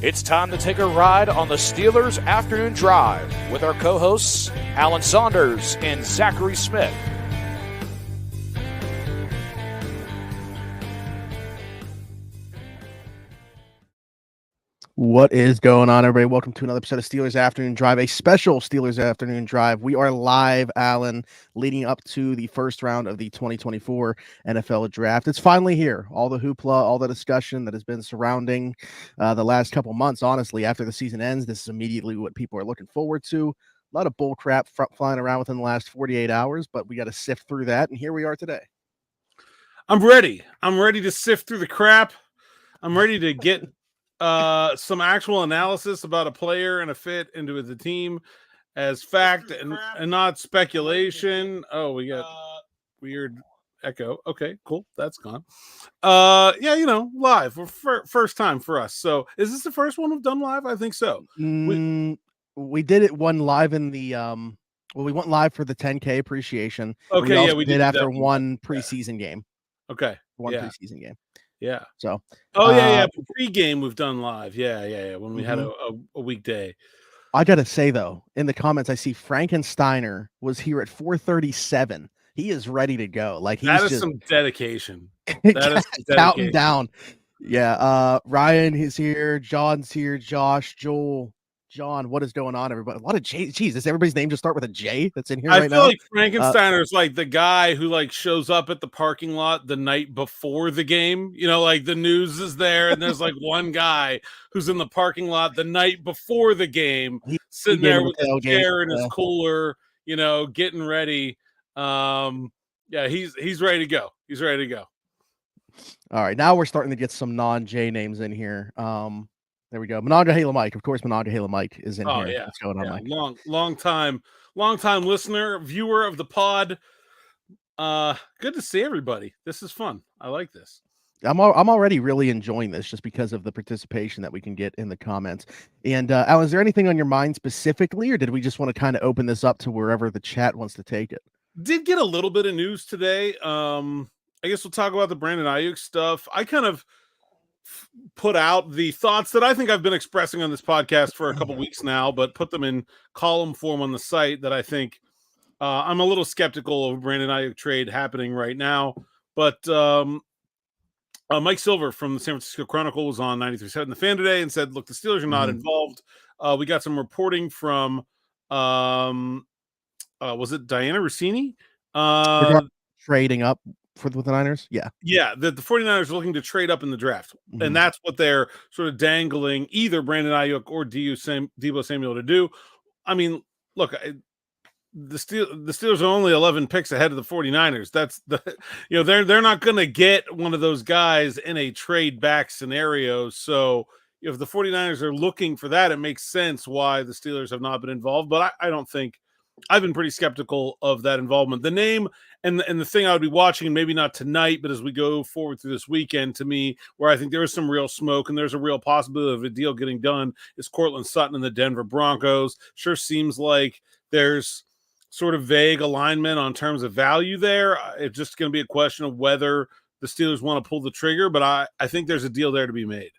It's time to take a ride on the Steelers Afternoon Drive with our co-hosts Alan Saunders and Zachary Smith. What is going on, everybody? Welcome to another episode of Steelers Afternoon Drive, a special Steelers Afternoon Drive. We are live, Alan, leading up to the first round of the 2024 NFL Draft. It's finally here. All the hoopla, all the discussion that has been surrounding the last couple months, honestly, after the season ends, this is immediately what people are looking forward to. A lot of bull crap flying around within the last 48 hours, but we got to sift through that, and here we are today. I'm ready. I'm ready to sift through the crap. I'm ready to get some actual analysis about a player and a fit into the team as fact and not speculation. Oh, we got weird echo. Okay, cool. That's gone. Yeah, live. First time for us. So is this the first one we've done live? I think so. We did it one live in the we went live for the 10K appreciation. Okay, we did after one preseason game. Okay. Preseason game. Yeah. So. Pregame we've done live. Yeah. When we had a weekday. I gotta say though, in the comments I see Frankensteiner was here at 4:37. He is ready to go. Like that is some dedication. That is counting down. Yeah. Ryan is here. John's here. Josh, Joel. John, what is going on, everybody? A lot of J. Jeez, does everybody's name just start with a J that's in here right now? I feel like Frankensteiner is like the guy who like shows up at the parking lot the night before the game. Like the news is there, and there's like one guy who's in the parking lot the night before the game, sitting there with his chair and his cooler, getting ready. He's ready to go. He's ready to go. All right, now we're starting to get some non-J names in here. There we go. Monongahela Mike. Of course, Monongahela Mike is in here. Yeah. What's going on, Mike? Long time listener, viewer of the pod. Good to see everybody. This is fun. I like this. I'm already really enjoying this just because of the participation that we can get in the comments. And Alan, is there anything on your mind specifically, or did we just want to kind of open this up to wherever the chat wants to take it? Did get a little bit of news today. I guess we'll talk about the Brandon Aiyuk stuff. I kind of put out the thoughts that I think I've been expressing on this podcast for a couple weeks now, but put them in column form on the site that I think I'm a little skeptical of Brandon Aiyuk trade happening right now. But Mike Silver from the San Francisco Chronicle was on 93.7 The Fan today and said, look, the Steelers are not involved. We got some reporting from, was it Diana Rossini? Trading up with the Niners? Yeah, the 49ers are looking to trade up in the draft, and that's what they're sort of dangling either Brandon Aiyuk or Deebo Samuel to do. I mean, look, the Steelers are only 11 picks ahead of the 49ers. That's they're not going to get one of those guys in a trade back scenario. So if the 49ers are looking for that, it makes sense why the Steelers have not been involved. But I don't think. I've been pretty skeptical of that involvement. The name and the thing I would be watching, and maybe not tonight, but as we go forward through this weekend, to me, where I think there is some real smoke and there's a real possibility of a deal getting done, is Cortland Sutton and the Denver Broncos. Sure seems like there's sort of vague alignment on terms of value there. It's just going to be a question of whether the Steelers want to pull the trigger, but I think there's a deal there to be made.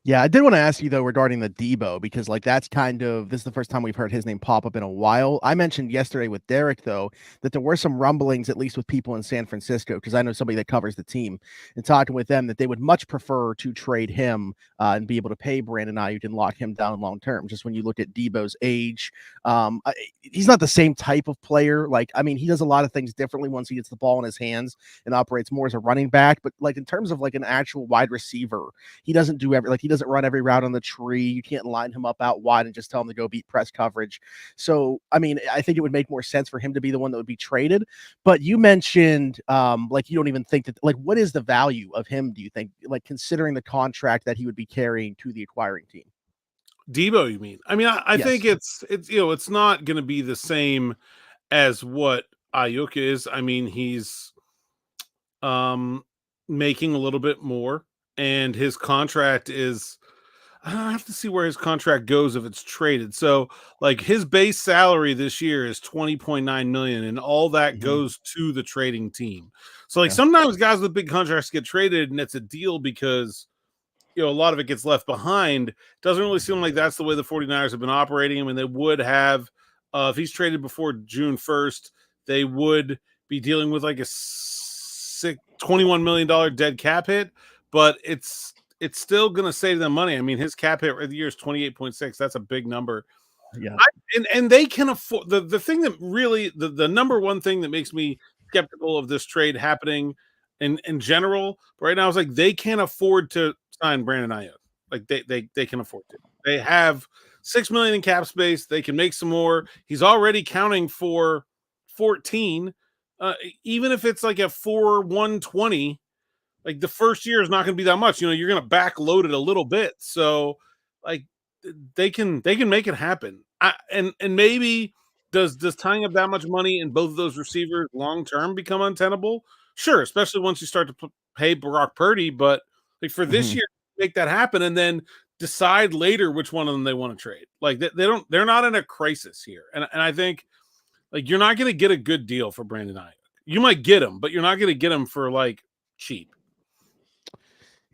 Yeah, I did want to ask you, though, regarding the Deebo, because that's this is the first time we've heard his name pop up in a while. I mentioned yesterday with Derek, though, that there were some rumblings, at least with people in San Francisco, because I know somebody that covers the team, and talking with them that they would much prefer to trade him and be able to pay Brandon Aiyuk and lock him down long term. Just when you look at Deebo's age, he's not the same type of player. He does a lot of things differently once he gets the ball in his hands and operates more as a running back. But in terms of an actual wide receiver, he doesn't do he doesn't run every route on the tree. You can't line him up out wide and just tell him to go beat press coverage. So, I think it would make more sense for him to be the one that would be traded. But you mentioned, you don't even think that, what is the value of him, do you think, considering the contract that he would be carrying to the acquiring team? Deebo, you mean? I Yes. think it's not going to be the same as what Aiyuk is. He's making a little bit more, and his contract is, I have to see where his contract goes if it's traded. So his base salary this year is $20.9 million, and all that goes to the trading team. So sometimes guys with big contracts get traded, and it's a deal because a lot of it gets left behind. Doesn't really seem like that's the way the 49ers have been operating. I mean, they would have, if he's traded before June 1st, they would be dealing with like a $21 million dead cap hit, but it's still going to save them money. I mean, his cap hit for the year is 28.6. That's a big number. Yeah. And they can afford the thing that really the number one thing that makes me skeptical of this trade happening in general right now is like they can't afford to sign Brandon Aiyuk. Like they can afford to. They have $6 million in cap space. They can make some more. He's already counting for 14. Even if it's like a 4-120, like the first year is not going to be that much. You're going to backload it a little bit. So like they can make it happen. And maybe does tying up that much money in both of those receivers long term become untenable? Sure, especially once you start to pay Brock Purdy. But like for this year, make that happen and then decide later which one of them they want to trade. Like they're not in a crisis here. And I think like you're not going to get a good deal for Brandon Aiyuk. You might get him, but you're not going to get him for like cheap.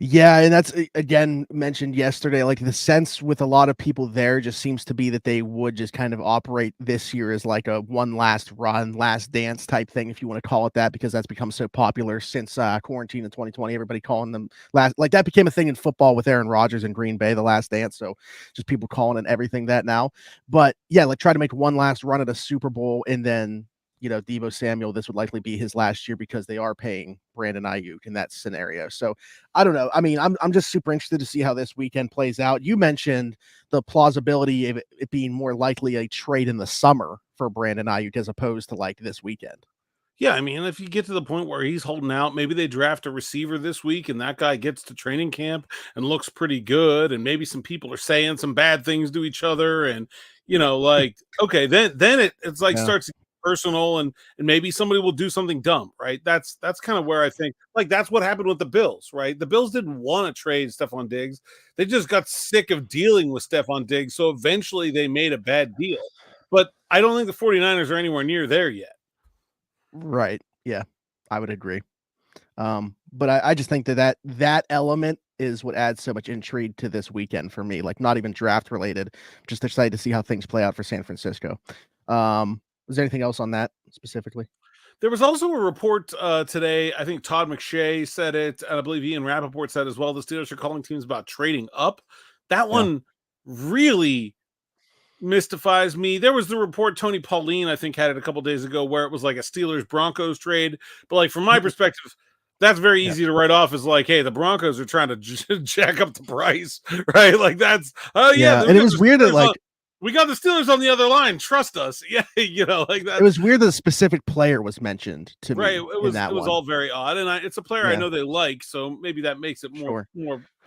Yeah, and that's again mentioned yesterday. Like the sense with a lot of people there just seems to be that they would just kind of operate this year as like a one last run, last dance type thing, if you want to call it that, because that's become so popular since quarantine in 2020. Everybody calling them last, like that became a thing in football with Aaron Rodgers in Green Bay, the last dance. So just people calling it everything that now. But yeah, like try to make one last run at a Super Bowl and then Deebo Samuel, this would likely be his last year because they are paying Brandon Aiyuk in that scenario. So I don't know. I mean, I'm just super interested to see how this weekend plays out. You mentioned the plausibility of it being more likely a trade in the summer for Brandon Aiyuk as opposed to like this weekend. Yeah, I mean, if you get to the point where he's holding out, maybe they draft a receiver this week and that guy gets to training camp and looks pretty good, and maybe some people are saying some bad things to each other, and like okay, then it's like starts to get personal, and maybe somebody will do something dumb, right? That's kind of where I think like that's what happened with the Bills, right? The Bills didn't want to trade Stephon Diggs. They just got sick of dealing with Stephon Diggs, so eventually they made a bad deal. But I don't think the 49ers are anywhere near there yet. Right. Yeah, I would agree. But I just think that element is what adds so much intrigue to this weekend for me. Like not even draft related, just excited to see how things play out for San Francisco. Is there anything else on that specifically? There was also a report today. I think Todd McShay said it, and I believe Ian Rappaport said as well. The Steelers are calling teams about trading up. That one really mystifies me. There was the report Tony Pauline, I think, had it a couple days ago where it was like a Steelers Broncos trade. But like from my perspective, that's very easy to write off as like, hey, the Broncos are trying to jack up the price, right? Like that's and it was weird that like we got the Steelers on the other line. Trust us. Yeah, like that. It was weird that a specific player was mentioned to me. Right. It was all very odd. And it's a player I know they like, so maybe that makes it more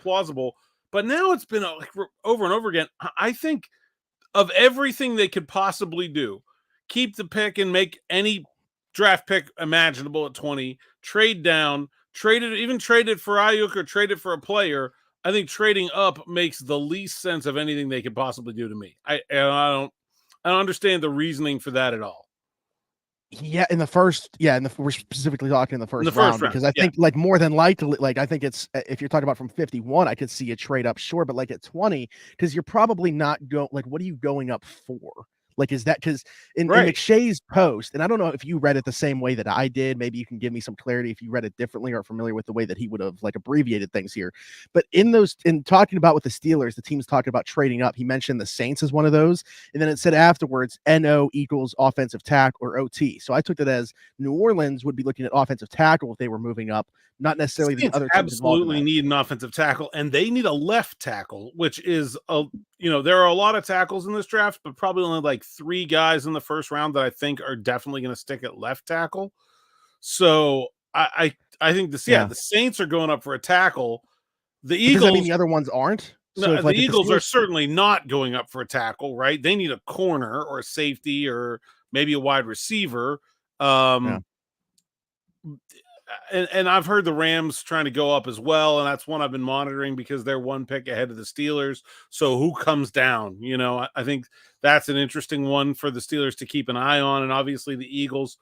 plausible. But now it's been like over and over again. I think of everything they could possibly do, keep the pick and make any draft pick imaginable at 20, trade down, trade it for Aiyuk or trade it for a player. I think trading up makes the least sense of anything they could possibly do to me. I don't understand the reasoning for that at all. Yeah, we're specifically talking in the first round because I think like more than likely, like I think it's if you're talking about from 51, I could see a trade up, sure, but like at 20, because you're probably not like what are you going up for? Like, is that because in McShay's post, and I don't know if you read it the same way that I did, maybe you can give me some clarity if you read it differently or familiar with the way that he would have like abbreviated things here. But in talking about with the Steelers, the team's talking about trading up. He mentioned the Saints as one of those. And then it said afterwards, NO equals offensive tackle or OT. So I took that as New Orleans would be looking at offensive tackle if they were moving up, not necessarily the other teams. Absolutely need an offensive tackle, and they need a left tackle, which is there are a lot of tackles in this draft, but probably only like 3 guys in the first round that I think are definitely going to stick at left tackle. So I think the Saints are going up for a tackle. The Eagles, does that mean the other ones aren't? So the Eagles are certainly not going up for a tackle, right? They need a corner or a safety or maybe a wide receiver. And I've heard the Rams trying to go up as well, and that's one I've been monitoring because they're 1 pick ahead of the Steelers. So who comes down? I think that's an interesting one for the Steelers to keep an eye on, and obviously the Eagles.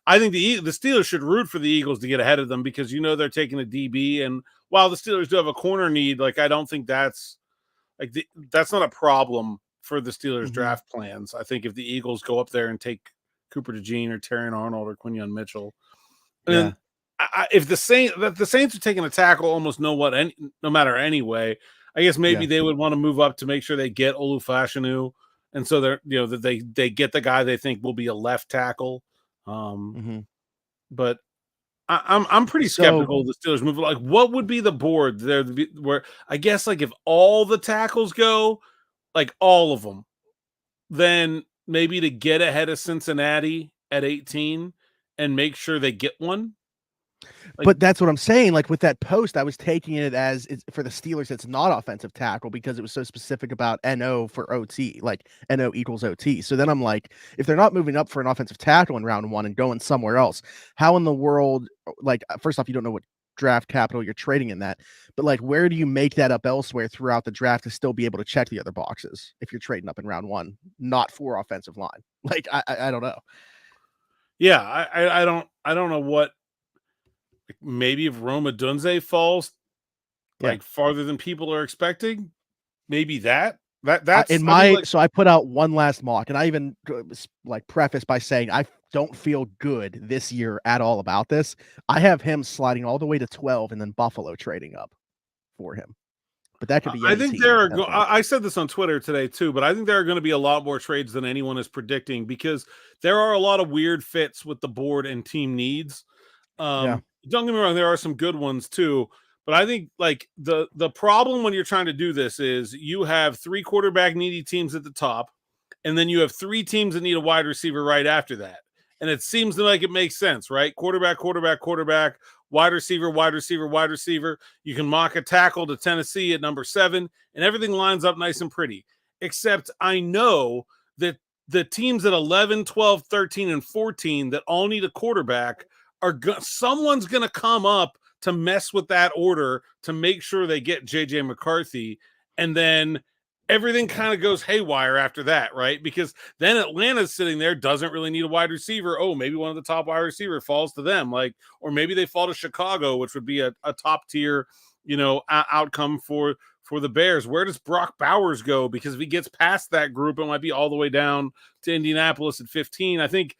I think the Steelers should root for the Eagles to get ahead of them because they're taking a DB, and while the Steelers do have a corner need, like I don't think that's that's not a problem for the Steelers draft plans. I think if the Eagles go up there and take Cooper DeJean or Terrion Arnold or Quinyon Mitchell, and if the Saints are taking a tackle almost no matter anyway, I guess maybe they would want to move up to make sure they get Olufashinu, and so they're that they get the guy they think will be a left tackle. But I'm pretty skeptical of the Steelers move. Like, what would be the board there? Where I guess like if all the tackles go, like all of them, then maybe to get ahead of Cincinnati at 18 and make sure they get one. But that's what I'm saying. Like with that post, I was taking it as it's for the Steelers. It's not offensive tackle because it was so specific about NO for OT, like NO equals OT. So then I'm like, if they're not moving up for an offensive tackle in round 1 and going somewhere else, how in the world? Like, first off, you don't know what draft capital you're trading in that, but like, where do you make that up elsewhere throughout the draft to still be able to check the other boxes if you're trading up in round 1, not for offensive line? Like, I don't know. Yeah, I don't know what. Maybe if Roma Dunze falls like farther than people are expecting, maybe that's in my so I put out one last mock, and I even like preface by saying I don't feel good this year at all about this. I have him sliding all the way to 12 and then Buffalo trading up for him. But that could be. I think I said this on Twitter today too, but I think there are going to be a lot more trades than anyone is predicting because there are a lot of weird fits with the board and team needs. Don't get me wrong, there are some good ones too, but I think like the problem when you're trying to do this is you have 3 quarterback needy teams at the top, and then you have 3 teams that need a wide receiver right after that. And it seems like it makes sense, right? Quarterback, wide receiver, wide receiver, wide receiver. You can mock a tackle to Tennessee at number 7, and everything lines up nice and pretty. Except I know that the teams at 11, 12, 13, and 14 that all need a quarterback someone's going to come up to mess with that order to make sure they get JJ McCarthy. And then everything kind of goes haywire after that, right? Because then Atlanta's sitting there, doesn't really need a wide receiver. Oh, maybe one of the top wide receiver falls to them. Or maybe they fall to Chicago, which would be a top tier, outcome for the Bears. Where does Brock Bowers go? Because if he gets past that group, it might be all the way down to Indianapolis at 15. I think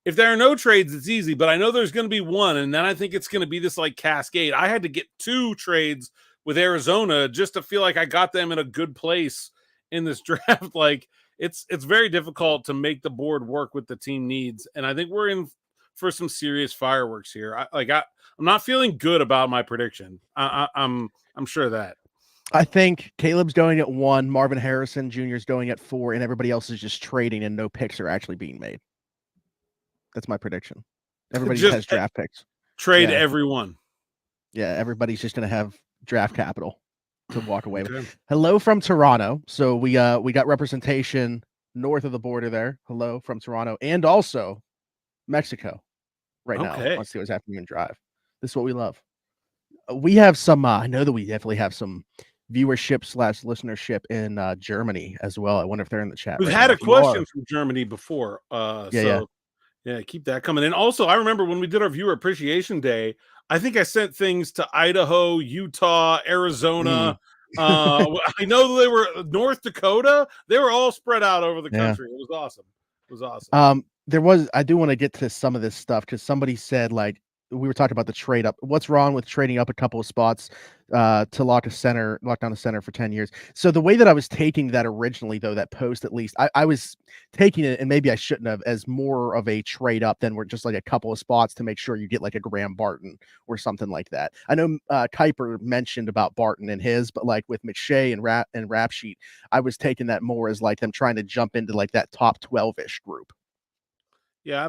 if there are no trades, it's easy, but I know there's going to be one, and then I think it's going to be this like cascade. I had to get 2 trades with Arizona just to feel like I got them in a good place in this draft. Like it's very difficult to make the board work with the team needs, and I think we're in for some serious fireworks here. I'm not feeling good about my prediction. I'm sure of that. I think Caleb's going at 1, Marvin Harrison Jr. is going at 4, and everybody else is just trading, and no picks are actually being made. That's my prediction. Everybody has draft picks. Trade everyone. Yeah, everybody's just going to have draft capital to walk away with. Hello from Toronto. So we got representation north of the border there. Hello from Toronto and also Mexico right now on Steelers Afternoon Drive. This is what we love. We have some I know that we definitely have some viewership / listenership in Germany as well. I wonder if they're in the chat. We've had a question from Germany before. Yeah, keep that coming. And also, I remember when we did our Viewer Appreciation Day, I think I sent things to Idaho, Utah, Arizona. I know they were North Dakota. They were all spread out over the country. It was awesome. I do want to get to some of this stuff because somebody said, like, we were talking about the trade up. What's wrong with trading up a couple of spots to lock down a center for 10 years? So the way that I was taking that originally, though, that post, at least I was taking it, and maybe I shouldn't have, as more of a trade up than we're just like a couple of spots to make sure you get like a Graham Barton or something like that. I know Kuiper mentioned about Barton and his, but like with McShay and Rap Sheet, I was taking that more as like them trying to jump into like that top 12-ish group. Yeah,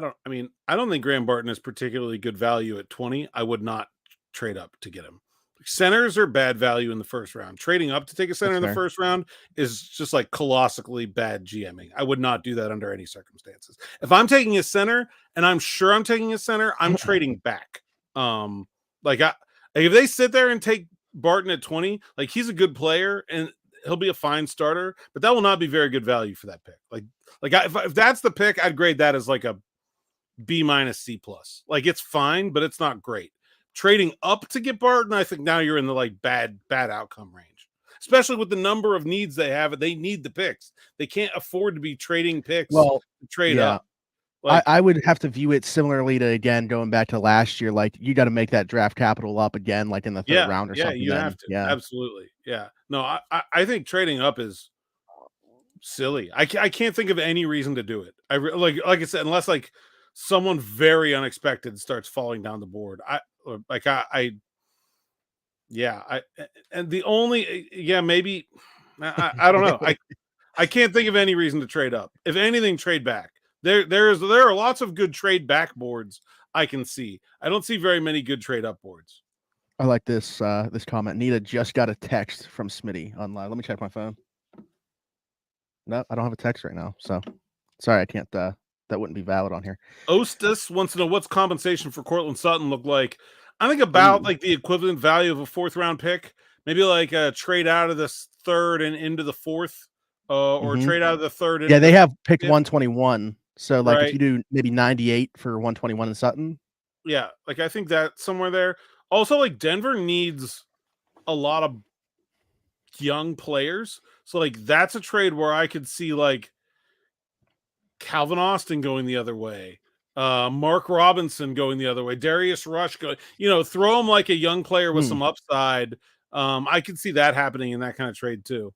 I don't think Graham Barton is particularly good value at 20. I would not trade up to get him. Centers are bad value in the first round. Trading up to take a center in the first round is just like colossally bad GMing. I would not do that under any circumstances. If I'm taking a center and I'm sure I'm taking a center, I'm trading back. If they sit there and take Barton at 20, like he's a good player and he'll be a fine starter, but that will not be very good value for that pick. If that's the pick, I'd grade that as like a B minus C plus. Like it's fine, but it's not great. Trading up to get Barton, I think now you're in the like bad outcome range. Especially with the number of needs they have, they need the picks. They can't afford to be trading picks Well, to trade yeah. up. Like, I would have to view it similarly to, again, going back to last year. Like, you got to make that draft capital up again, like in the third round or something. You then. have to. Yeah. Absolutely. Yeah. No, I think trading up is silly. I can't think of any reason to do it. Like I said, unless like someone very unexpected starts falling down the board. And the only maybe I don't know. I can't think of any reason to trade up. If anything, trade back. There are lots of good trade back boards I can see. I don't see very many good trade up boards. I like this this comment. Nita just got a text from Smitty online. Let me check my phone. No, I don't have a text right now. So sorry, I can't that wouldn't be valid on here. Ostis wants to know what's compensation for Cortland Sutton look like. I think about like the equivalent value of a 4th round pick, maybe like a trade out of the 3rd and into the 4th, or trade out of the 3rd. Yeah, they have picked 121. So like right. if you do maybe 98 for 121 in Sutton. Yeah, like I think that somewhere there. Also, like Denver needs a lot of young players. So like that's a trade where I could see like Calvin Austin going the other way, Mark Robinson going the other way, Darius Rush going, throw him like a young player with some upside. I could see that happening in that kind of trade too.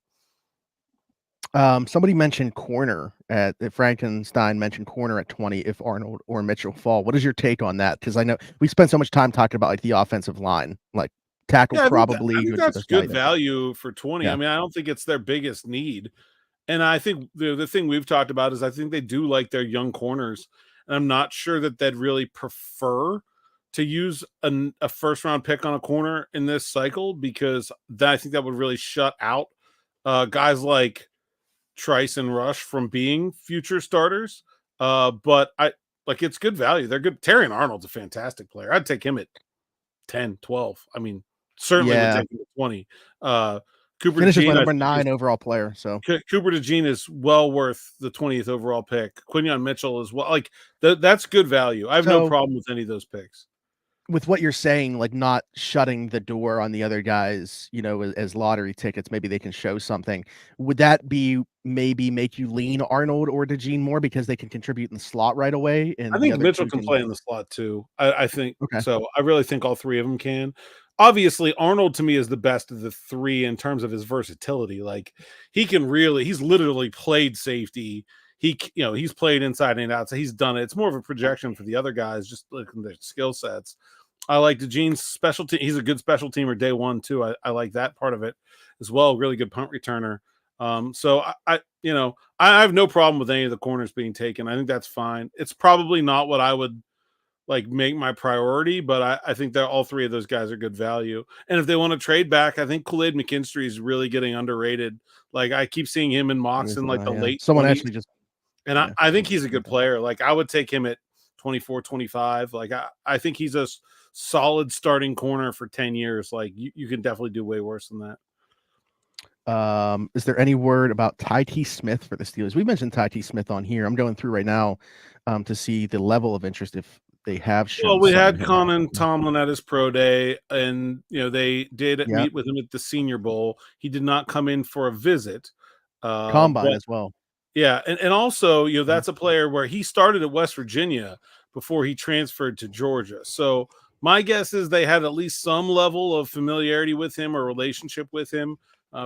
Somebody mentioned corner at Frankenstein mentioned corner at 20 if Arnold or Mitchell fall. What is your take on that? Because I know we spent so much time talking about like the offensive line, like tackle probably. I think that's good value for 20. Yeah. I mean, I don't think it's their biggest need. And I think the thing we've talked about is I think they do like their young corners. And I'm not sure that they'd really prefer to use a 1st round pick on a corner in this cycle, because I think that would really shut out guys like Trice and Rush from being future starters. But it's good value. They're good. Terrion Arnold's a fantastic player. I'd take him at 10, 12. I mean, certainly would take him at 20. Cooper finishes DeJean, my number 9 overall player. So Cooper DeJean is well worth the 20th overall pick. Quinyon Mitchell as well. Like that's good value. I have no problem with any of those picks. With what you're saying, like not shutting the door on the other guys, as lottery tickets, maybe they can show something. Would that be maybe make you lean Arnold or DeJean more because they can contribute in the slot right away? And I think Mitchell can play in the slot too. I think so. I really think all 3 of them can. Obviously, Arnold to me is the best of the 3 in terms of his versatility. Like he's literally played safety. He's played inside and out. So he's done it. It's more of a projection for the other guys, just looking at their skill sets. I like DeJean's special team. He's a good special teamer day 1 too. I like that part of it as well. Really good punt returner. So I have no problem with any of the corners being taken. I think that's fine. It's probably not what I would like make my priority, but I think that all 3 of those guys are good value. And if they want to trade back, I think Kool-Aid McKinstry is really getting underrated. Like I keep seeing him in mocks in like the late someone 20s. Actually just and I think he's a good player. Like I would take him at 24, 25. Like I think he's a solid starting corner for 10 years. Like you can definitely do way worse than that. Is there any word about Ty T. Smith for the Steelers? We mentioned Ty T. Smith on here. I'm going through right now to see the level of interest if they have shown. Well, we had Conan Tomlin at his pro day, and they did meet with him at the Senior Bowl. He did not come in for a visit. Combine as well. Yeah, and also, that's a player where he started at West Virginia before he transferred to Georgia. So my guess is they had at least some level of familiarity with him or relationship with him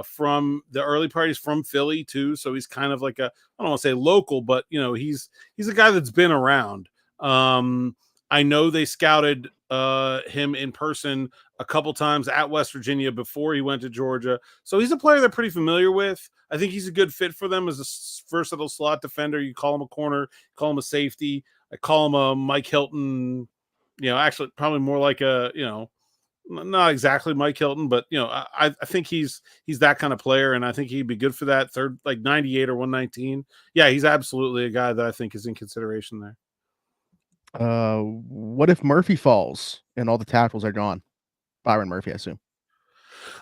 from the early parties from Philly too. So he's kind of like I don't want to say local, but he's a guy that's been around. I know they scouted him in person a couple times at West Virginia before he went to Georgia. So he's a player they're pretty familiar with. I think he's a good fit for them as a versatile slot defender. You call him a corner, you call him a safety. I call him a Mike Hilton, actually probably more like a, not exactly Mike Hilton, but I think he's that kind of player, and I think he'd be good for that third, like 98 or 119. Yeah, he's absolutely a guy that I think is in consideration there. What if Murphy falls and all the tackles are gone? Byron Murphy, I assume.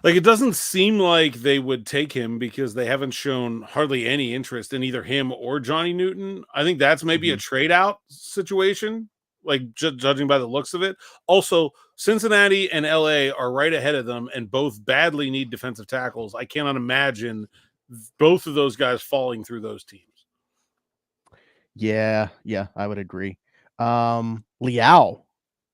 Like it doesn't seem like they would take him because they haven't shown hardly any interest in either him or Johnny Newton. I think that's maybe a trade out situation. like judging by the looks of it. Also, Cincinnati and LA are right ahead of them, and both badly need defensive tackles. I cannot imagine both of those guys falling through those teams. Yeah, I would agree. Liao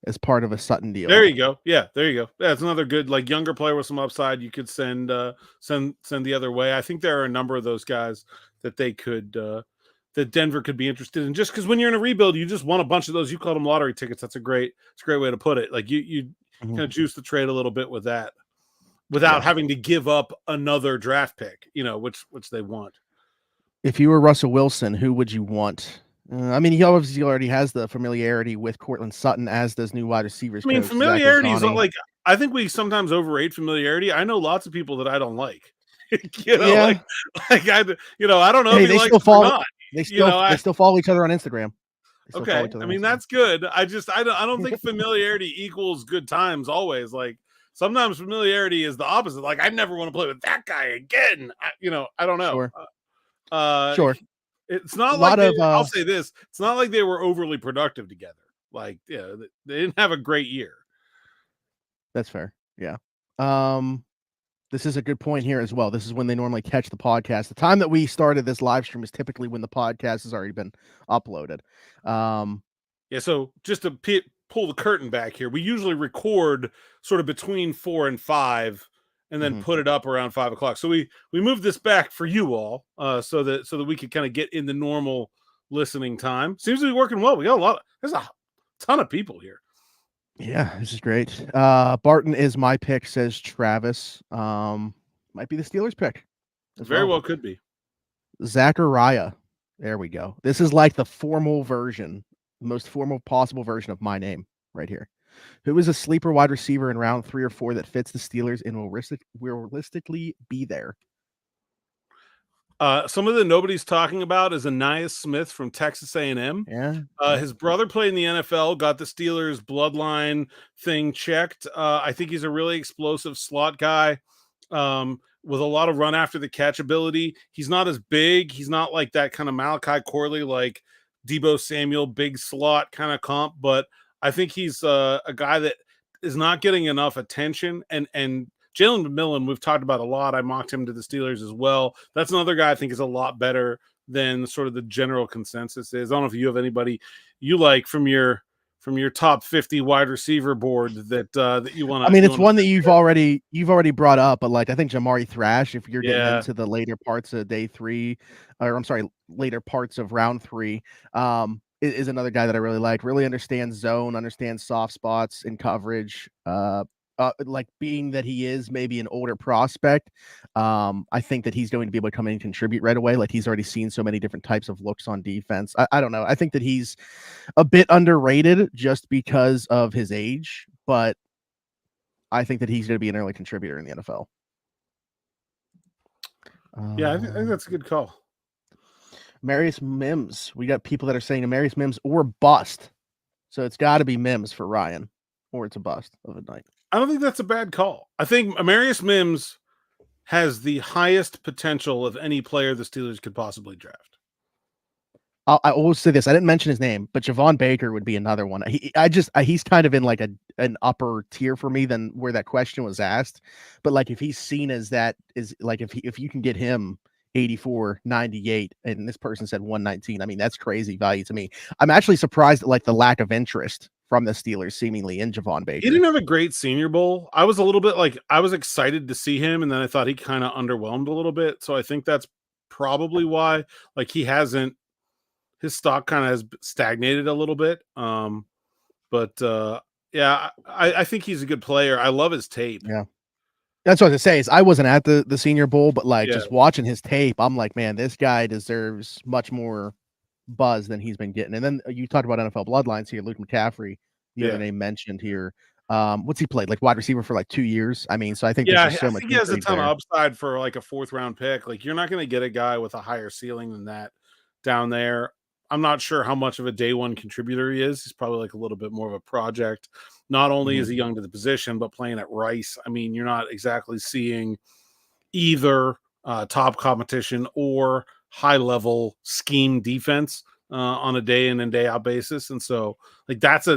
is part of a Sutton deal. There you go. Yeah, there you go. That's another good, like, younger player with some upside. You could send the other way. I think there are a number of those guys that they could that Denver could be interested in. Just because when you're in a rebuild, you just want a bunch of those. You call them lottery tickets. It's a great way to put it. Like you kind of juice the trade a little bit with that, without having to give up another draft pick. Which they want. If you were Russell Wilson, who would you want? I mean, he obviously already has the familiarity with Cortland Sutton, as does new wide receivers. I mean, coach familiarity is Zachary. like, I think we sometimes overrate familiarity. I know lots of people that I don't like. I don't know if he likes them or not. They still follow each other on Instagram. Okay, I mean, that's good. I don't think familiarity equals good times always. Like, sometimes familiarity is the opposite. Like, I never want to play with that guy again. I don't know. Sure. It's not like I'll say this. It's not like they were overly productive together. Like, they didn't have a great year. That's fair. Yeah. This is a good point here as well. This is when they normally catch the podcast. The time that we started this live stream is typically when the podcast has already been uploaded. So just to pull the curtain back here, we usually record sort of between 4 and 5 and then put it up around 5 o'clock. So we moved this back for you all, so that we could kind of get in the normal listening time. Seems to be working well. We got there's a ton of people here. Yeah, this is great. Barton is my pick, says Travis. Might be the Steelers pick. Very well could be. Zachariah. There we go. This is like the formal version, the most formal possible version of my name right here. Who is a sleeper wide receiver in round 3 or 4 that fits the Steelers and will realistically be there? Some of the nobody's talking about is Ainias Smith from Texas A&M. Yeah. His brother played in the NFL, got the Steelers bloodline thing checked. I think he's a really explosive slot guy with a lot of run after the catch ability. He's not as big. He's not like that kind of Malachi Corley, like Deebo Samuel, big slot kind of comp, but I think he's a guy that is not getting enough attention. And Jalen McMillan, we've talked about a lot. I mocked him to the Steelers as well. That's another guy I think is a lot better than sort of the general consensus is. I don't know if you have anybody you like from your top 50 wide receiver board that you want to. I mean, it's one that you've already brought up, but like I think Jamari Thrash, if you're getting into the later parts of later parts of round 3, is another guy that I really like. Really understands zone, understands soft spots in coverage. Like being that he is maybe an older prospect, I think that he's going to be able to come in and contribute right away. Like he's already seen so many different types of looks on defense. I don't know. I think that he's a bit underrated just because of his age, but I think that he's going to be an early contributor in the NFL. Yeah, I think that's a good call. Marius Mims. We got people that are saying Marius Mims or bust. So it's got to be Mims for Ryan, or it's a bust of a night. I don't think that's a bad call. I think Marius Mims has the highest potential of any player the Steelers could possibly draft. I always say this. I didn't mention his name, but Javon Baker would be another one. He's kind of in like an upper tier for me than where that question was asked. But like if he's seen as that is like if you can get him 84, 98, and this person said 119. I mean, that's crazy value to me. I'm actually surprised at like the lack of interest from the Steelers seemingly in Javon Baker. He didn't have a great Senior Bowl. I was a little bit like, I was excited to see him, and then I thought he kind of underwhelmed a little bit. So I think that's probably why, like, his stock kind of has stagnated a little bit. Yeah, I think he's a good player. I love his tape. Yeah. That's what I was gonna say is I wasn't at the Senior Bowl, but like just watching his tape, I'm like, man, this guy deserves much more buzz than he's been getting. And then you talked about NFL bloodlines here. Luke McCaffrey, the other name mentioned here. What's he played? Like wide receiver for like 2 years. I mean, so I think I think he has a ton of upside for like a 4th round pick. Like you're not going to get a guy with a higher ceiling than that down there. I'm not sure how much of a day one contributor he is. He's probably like a little bit more of a project. Not only is he young to the position, but playing at Rice. I mean, you're not exactly seeing either top competition or high level scheme defense on a day in and day out basis. And so like that's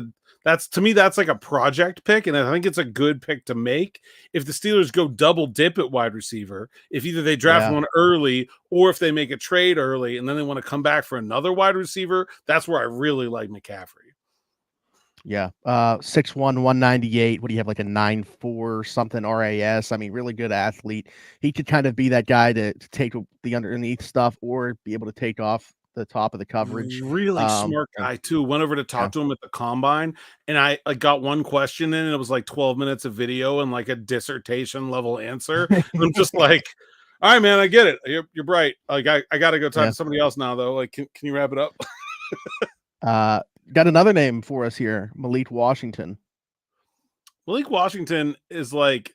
to me, that's like a project pick. And I think it's a good pick to make if the Steelers go double dip at wide receiver, if either they draft one early or if they make a trade early and then they want to come back for another wide receiver. That's where I really like McCaffrey. Yeah. 6'1", 198. What do you have, like a 9'4" something RAS? I mean, really good athlete. He could kind of be that guy to take the underneath stuff or be able to take off the top of the coverage. Really smart guy too. Went over to talk to him at the combine, and I got one question in, and it was like 12 minutes of video and like a dissertation level answer. I'm just like, all right, man, I get it. You're bright. Like I got to go talk to somebody else now, though. Like, can you wrap it up? Got another name for us here, Malik Washington. Malik Washington is like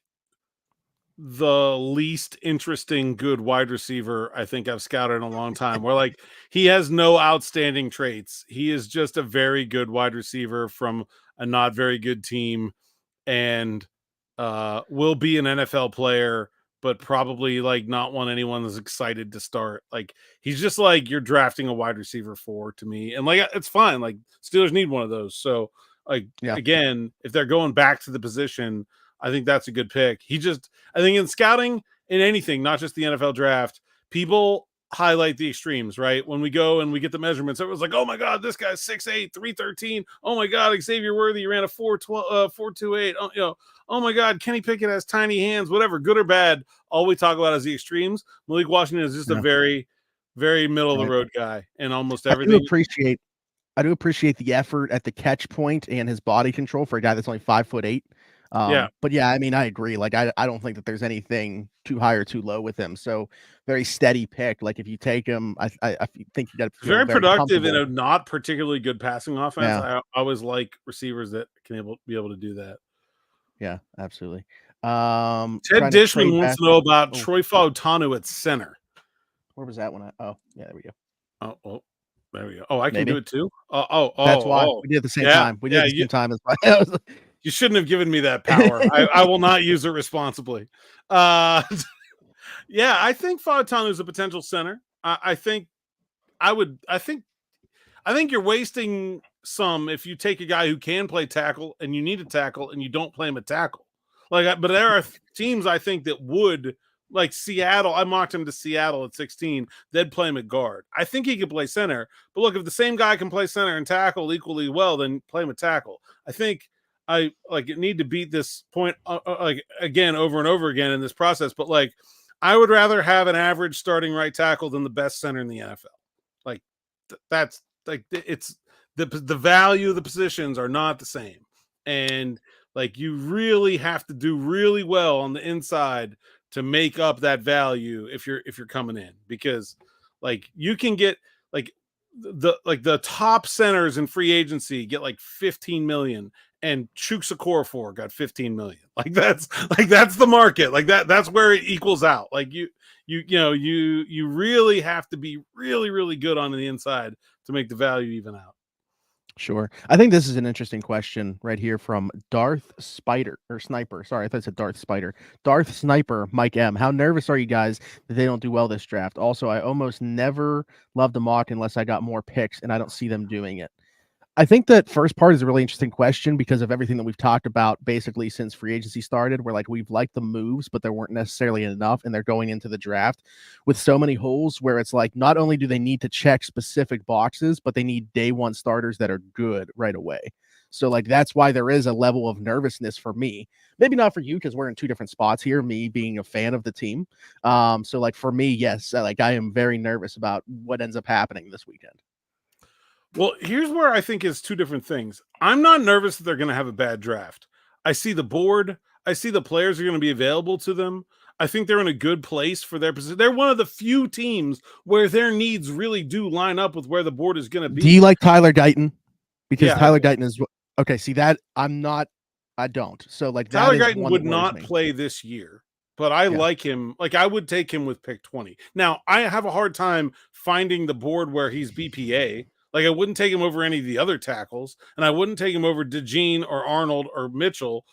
the least interesting good wide receiver I think I've scouted in a long time, where like he has no outstanding traits. He is just a very good wide receiver from a not very good team and will be an NFL player, but probably like not one anyone is excited to start. Like he's just like you're drafting a wide receiver for to me. And like it's fine. Like Steelers need one of those. So like again, if they're going back to the position, I think that's a good pick. I think in scouting in anything, not just the NFL draft, people highlight the extremes, right? When we go and we get the measurements, everyone's like, oh my God, this guy's 6'8", 313. Oh my God, Xavier Worthy ran a 4.28. Oh my God, Kenny Pickett has tiny hands, whatever, good or bad. All we talk about is the extremes. Malik Washington is just a very, very middle of the road guy and almost everything. I do appreciate the effort at the catch point and his body control for a guy that's only 5'8". But yeah, I mean, I agree. Like, I don't think that there's anything too high or too low with him. So very steady pick. Like if you take him, I think you got to very productive in a not particularly good passing offense. I always like receivers that can be able to do that. Yeah, absolutely. Ted Dishman wants to know about Troy Fautanu at center. Where was that one? Oh, yeah, there we go. Oh, there we go. Oh, I can do it too. That's why we did it at the same time. We did it at the same time as well. You shouldn't have given me that power. I will not use it responsibly. I think Fautanu is a potential center. I think you're wasting some if you take a guy who can play tackle and you need a tackle and you don't play him at tackle. But there are teams I think that would, like Seattle. I mocked him to Seattle at 16. They'd play him at guard. I think he could play center. But look, if the same guy can play center and tackle equally well, then play him at tackle. I think I need to beat this point again over and over again in this process. But like, I would rather have an average starting right tackle than the best center in the NFL. Like that's like it's the value of the positions are not the same, and like you really have to do really well on the inside to make up that value if you're coming in, because like you can get like the top centers in free agency get like 15 million. And Chukwuekorfor got 15 million. Like that's the market. Like that's where it equals out. Like you really have to be really, really good on the inside to make the value even out. Sure. I think this is an interesting question right here from Darth Spider or Sniper. Sorry, I thought it said Darth Spider. Darth Sniper, Mike M. How nervous are you guys that they don't do well this draft? Also, I almost never love the mock unless I got more picks, and I don't see them doing it. I think that first part is a really interesting question because of everything that we've talked about basically since free agency started, where like we've liked the moves, but there weren't necessarily enough, and they're going into the draft with so many holes where it's like not only do they need to check specific boxes, but they need day one starters that are good right away. So like that's why there is a level of nervousness for me. Maybe not for you because we're in two different spots here, me being a fan of the team. So like for me, yes, like I am very nervous about what ends up happening this weekend. Well, here's where I think is two different things. I'm not nervous that they're going to have a bad draft. I see the board. I see the players are going to be available to them. I think they're in a good place for their position. They're one of the few teams where their needs really do line up with where the board is going to be. Do you like Tyler Guyton? Because Tyler Guyton is okay. See that I don't. So like Tyler Guyton would not play this year, but I like him. Like I would take him with pick 20. Now I have a hard time finding the board where he's BPA. Like I wouldn't take him over any of the other tackles, and I wouldn't take him over DeJean or Arnold or Mitchell.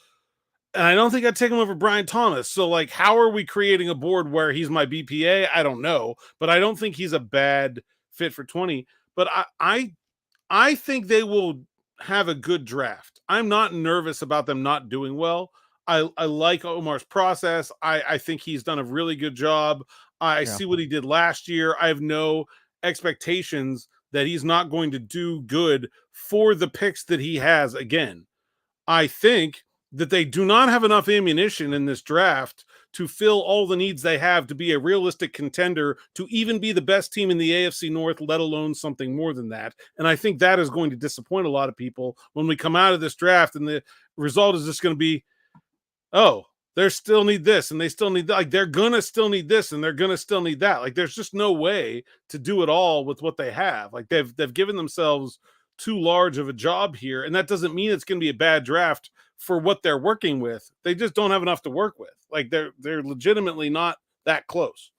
And I don't think I'd take him over Brian Thomas. So like, how are we creating a board where he's my BPA? I don't know, but I don't think he's a bad fit for 20. but I think they will have a good draft. I'm not nervous about them not doing well. I like Omar's process. I think he's done a really good job. I Yeah. see what he did last year. I have no expectations that he's not going to do good for the picks that he has again. I think that they do not have enough ammunition in this draft to fill all the needs they have to be a realistic contender, to even be the best team in the AFC North, let alone something more than that. And I think that is going to disappoint a lot of people when we come out of this draft and the result is just going to be, oh, they still need this and they still need that. Like, they're going to still need this and they're going to still need that. Like, there's just no way to do it all with what they have. Like, they've given themselves too large of a job here. And that doesn't mean it's going to be a bad draft for what they're working with. They just don't have enough to work with. Like, they're legitimately not that close.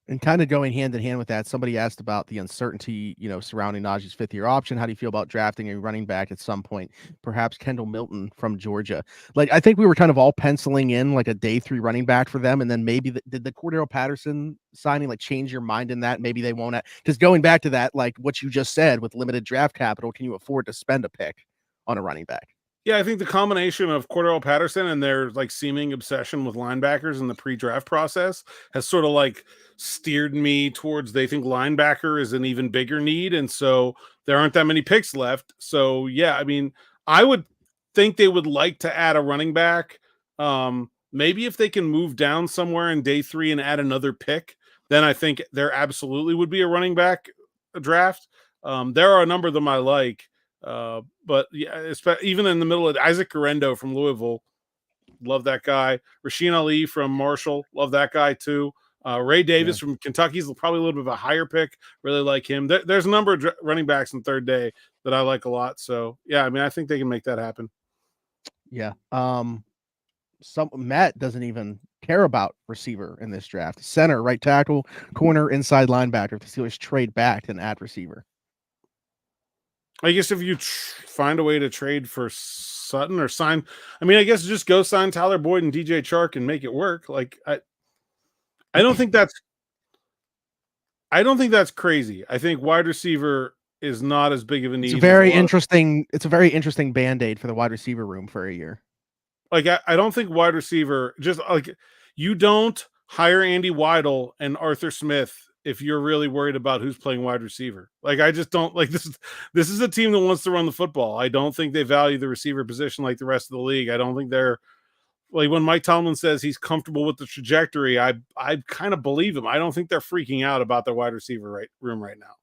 And kind of going hand in hand with that, somebody asked about the uncertainty, surrounding Najee's fifth-year option. How do you feel about drafting a running back at some point? Perhaps Kendall Milton from Georgia. Like, I think we were kind of all penciling in like a day 3 running back for them, and then maybe did the Cordero Patterson signing like change your mind in that? Maybe they won't. Because going back to that, like what you just said, with limited draft capital, can you afford to spend a pick on a running back? Yeah, I think the combination of Cordero Patterson and their like seeming obsession with linebackers in the pre-draft process has sort of like steered me towards they think linebacker is an even bigger need. And so there aren't that many picks left. So yeah, I mean, I would think they would like to add a running back. Maybe if they can move down somewhere in day 3 and add another pick, then I think there absolutely would be a running back draft. There are a number of them I like. But yeah, even in the middle of Isaac Garendo from Louisville, love that guy. Rasheen Ali from Marshall, love that guy too. Ray Davis from Kentucky is probably a little bit of a higher pick. Really like him. There's a number of running backs in third day that I like a lot. So yeah, I mean, I think they can make that happen. Yeah. Matt doesn't even care about receiver in this draft. Center, right tackle, corner, inside linebacker. If the Steelers trade back, then add receiver. I guess if you find a way to trade for Sutton or sign, I mean, I guess just go sign Tyler Boyd and DJ Chark and make it work. Like I don't think that's crazy. I think wide receiver is not as big of a need. It's a very interesting Band-Aid for the wide receiver room for a year. Like I don't think wide receiver, just like, you don't hire Andy Weidel and Arthur Smith if you're really worried about who's playing wide receiver. Like, I just don't like this. This is a team that wants to run the football. I don't think they value the receiver position like the rest of the league. I don't think they're like, when Mike Tomlin says he's comfortable with the trajectory, I kind of believe him. I don't think they're freaking out about their wide receiver room right now.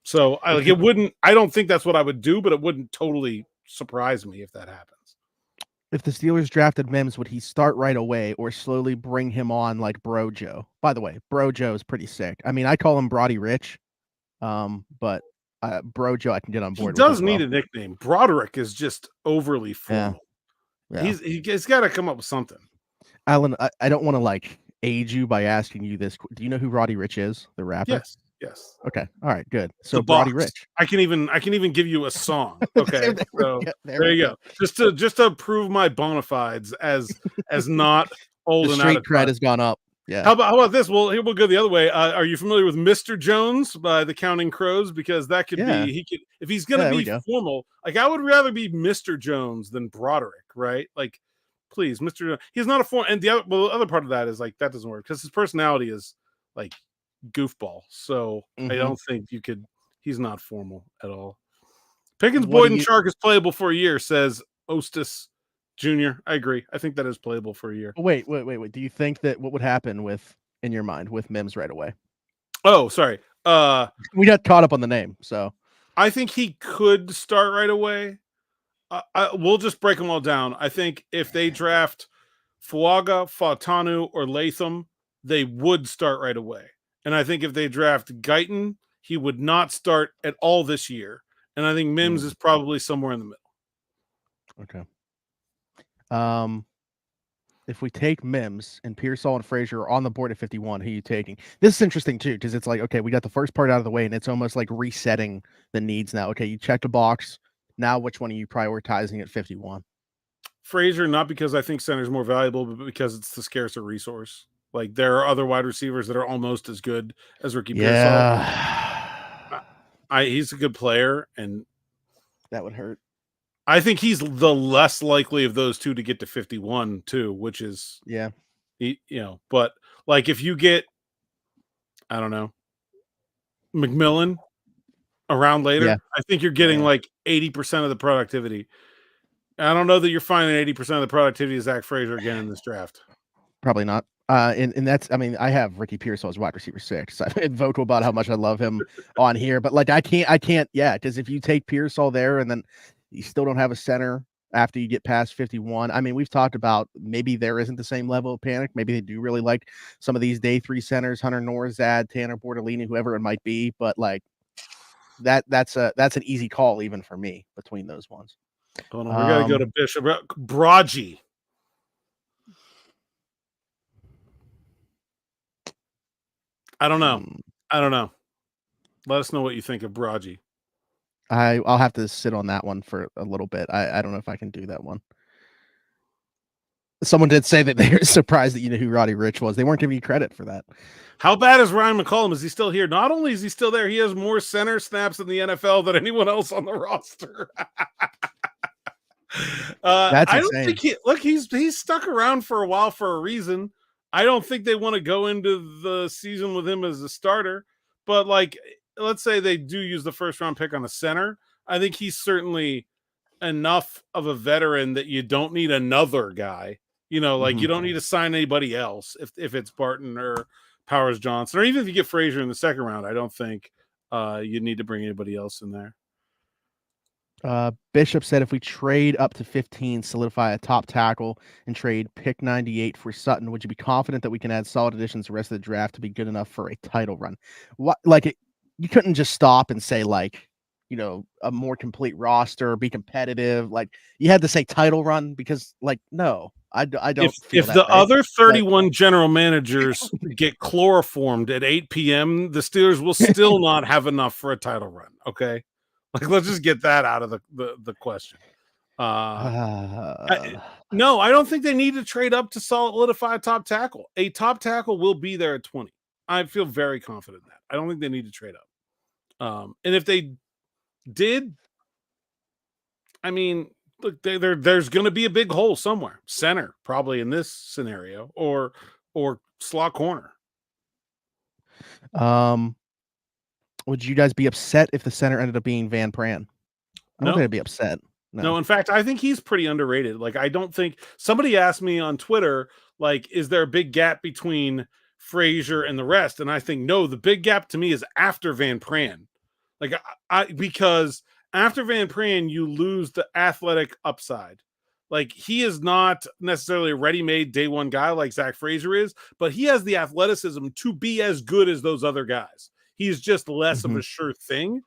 So I don't think that's what I would do, but it wouldn't totally surprise me if that happens. If the Steelers drafted Mims, would he start right away or slowly bring him on like Bro Joe? By the way, Bro Joe is pretty sick. I mean, I call him Brody Rich, but Bro Joe I can get on board. He does need a nickname. Broderick is just overly formal. Yeah. He's got to come up with something. Alan, I don't want to like age you by asking you this. Do you know who Roddy Rich is, the rapper? Yes. Okay. All right. Good. So Brody Rich. I can even give you a song. Okay. there you go. Just to prove my bona fides as not old and out of cred has gone up. Yeah. How about this? Well, here we'll go the other way. Are you familiar with Mr. Jones by the Counting Crows? Because that could be if he's gonna be formal. Like, I would rather be Mr. Jones than Broderick, right? Like, please, Mr. Jones. He's not a form. And the other part of that is like that doesn't work because his personality is like goofball. So I don't think you could. He's not formal at all. Pickens, Boyd, and Chark is playable for a year, says Ostis Jr. I agree. I think that is playable for a year. Wait. Do you think that what would happen in your mind with Mims right away? Oh, sorry. We got caught up on the name, so I think he could start right away. We'll just break them all down. I think if they draft Fuaga, Fautanu, or Latham, they would start right away. And I think if they draft Guyton, he would not start at all this year. And I think Mims is probably somewhere in the middle. Okay. If we take Mims and Pearsall and Frazier are on the board at 51, who are you taking? This is interesting too, because it's like, okay, we got the first part out of the way, and it's almost like resetting the needs now. Okay, you checked a box. Now, which one are you prioritizing at 51? Frazier, not because I think center is more valuable, but because it's the scarcer resource. Like, there are other wide receivers that are almost as good as Ricky Pearsall. He's a good player, and that would hurt. I think he's the less likely of those two to get to 51 too, which is but like if you get, I don't know, McMillan around later, I think you're getting like 80% of the productivity. I don't know that you're finding 80% of the productivity of Zach Frazier again in this draft. Probably not. And that's, I mean, I have Ricky Pearsall as wide receiver 6. I've been vocal about how much I love him on here, but like I can't, because if you take Pearsall there and then you still don't have a center after you get past 51. I mean, we've talked about maybe there isn't the same level of panic. Maybe they do really like some of these day 3 centers, Hunter Norzad, Tanner Bortolini, whoever it might be, but like that's an easy call even for me between those ones. Hold on, we got to go to Bishop. Braji. I don't know. Let us know what you think of Braji. I'll have to sit on that one for a little bit. I don't know if I can do that one. Someone did say that they're surprised that you know who Roddy Rich was. They weren't giving you credit for that. How bad is Ryan McCollum? Is he still here? Not only is he still there, he has more center snaps in the NFL than anyone else on the roster. That's I insane. don't think he's stuck around for a while for a reason. I don't think they want to go into the season with him as a starter, but like, let's say they do use the first round pick on a center. I think he's certainly enough of a veteran that you don't need another guy. You know, like you don't need to sign anybody else if it's Barton or Powers Johnson, or even if you get Frazier in the second round. I don't think you need to bring anybody else in there. Bishop said if we trade up to 15, solidify a top tackle, and trade pick 98 for Sutton, would you be confident that we can add solid additions the rest of the draft to be good enough for a title run? What, like, you couldn't just stop and say, like, you know, a more complete roster, be competitive. Like, you had to say title run because, like, no, I don't feel if that the way. other 31 general managers get chloroformed at 8 p.m., the Steelers will still not have enough for a title run. Okay. Like, let's just get that out of the question. No, I don't think they need to trade up to solidify a top tackle. A top tackle will be there at 20. I feel very confident in that. I don't think they need to trade up. And if they did, I mean, look, there's going to be a big hole somewhere. Center, probably in this scenario, or slot corner. Would you guys be upset if the center ended up being Van Pran? I don't think I'd be upset. No, in fact, I think he's pretty underrated. Like, I don't think somebody asked me on Twitter, like, is there a big gap between Frazier and the rest? And I think no, the big gap to me is after Van Pran. Like, because after Van Pran, you lose the athletic upside. Like, he is not necessarily a ready-made day one guy like Zach Frazier is, but he has the athleticism to be as good as those other guys. He's just less of a sure thing.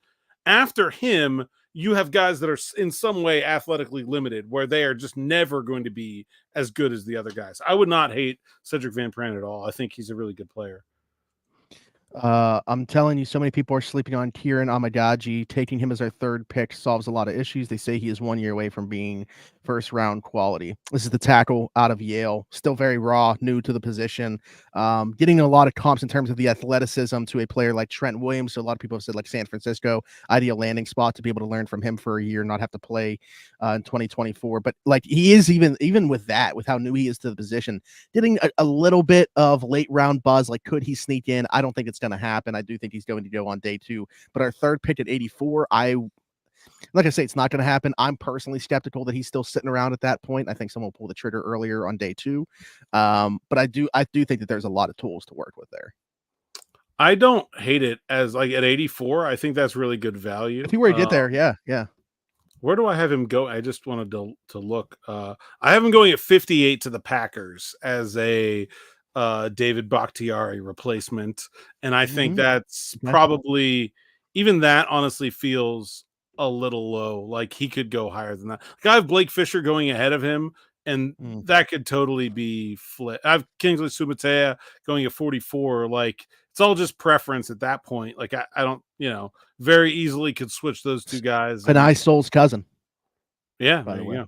After him, you have guys that are in some way athletically limited, where they are just never going to be as good as the other guys. I would not hate Cedric Van Pran at all. I think he's a really good player. I'm telling you, so many people are sleeping on Kieran Amagaji. Taking him as our third pick solves a lot of issues. They say he is 1 year away from being first round quality. This is the tackle out of Yale, still very raw, new to the position, getting a lot of comps in terms of the athleticism to a player like Trent Williams. So a lot of people have said like San Francisco, ideal landing spot to be able to learn from him for a year, not have to play in 2024. But like he is even with that, with how new he is to the position, getting a little bit of late round buzz. Like, could he sneak in? I don't think it's going to happen. I do think he's going to go on day 2, but our third pick at 84, like I say, it's not going to happen. I'm personally skeptical that he's still sitting around at that point. I think someone will pull the trigger earlier on day 2. But I do think that there's a lot of tools to work with there. I don't hate it as like at 84. I think that's really good value. If he were to get there, yeah. Where do I have him go? I just wanted to look. I have him going at 58 to the Packers as a David Bakhtiari replacement. And I think that's probably, even that honestly feels a little low. Like, he could go higher than that. Like, I have Blake Fisher going ahead of him, and that could totally be flipped. I have Kingsley Sumatea going at 44. Like, it's all just preference at that point. Like, I don't, very easily could switch those two guys. Panay Soul's cousin. Yeah, by the way.